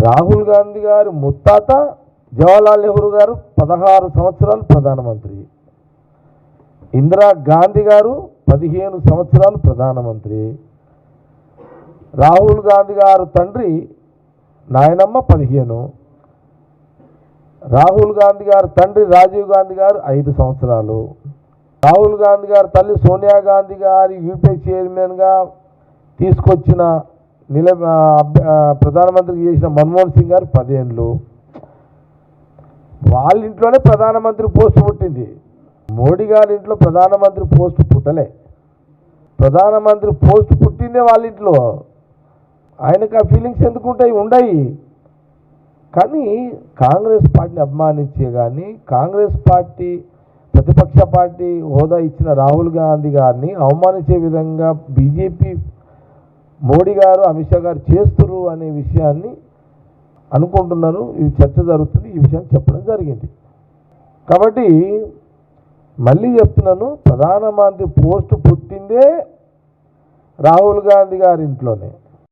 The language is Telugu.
రాహుల్ గాంధీ గారి ముత్తాత జవహర్లాల్ నెహ్రూ గారు 16 సంవత్సరాలు ప్రధానమంత్రి, ఇందిరా గాంధీ గారు 15 సంవత్సరాలు ప్రధానమంత్రి, రాహుల్ గాంధీ గారు తండ్రి నాయనమ్మ 15, రాహుల్ గాంధీ గారి తండ్రి రాజీవ్ గాంధీ గారు 5 సంవత్సరాలు, రాహుల్ గాంధీ గారి తల్లి సోనియా గాంధీ గారి యూపీఏ చైర్మన్గా తీసుకొచ్చిన ప్రధానమంత్రికి చేసిన మన్మోహన్ సింగ్ గారు 10 ఏళ్ళు. వాళ్ళ ఇంట్లోనే ప్రధానమంత్రి పోస్ట్ పుట్టింది. మోడీ గారి ఇంట్లో ప్రధానమంత్రి పోస్ట్ పుట్టలే. ప్రధానమంత్రి పోస్ట్ పుట్టిందే వాళ్ళ ఇంట్లో. ఆయనకు ఆ ఫీలింగ్స్ ఎందుకుంటాయి? ఉండయి. కానీ కాంగ్రెస్ పార్టీని అభిమానించే కానీ కాంగ్రెస్ పార్టీ ప్రతిపక్ష పార్టీ హోదా ఇచ్చిన రాహుల్ గాంధీ గారిని అవమానించే విధంగా బీజేపీ మోడీ గారు అమిత్ షా గారు చేస్తున్నారు అనే విషయాన్ని అనుకుంటున్నారు. ఇది చర్చ జరుగుతుంది. ఈ విషయం చెప్పడం జరిగింది. కాబట్టి మళ్ళీ చెప్తున్నాను, ప్రధానమంత్రి పోస్ట్ పుట్టిందే రాహుల్ గాంధీ గారి ఇంట్లోనే.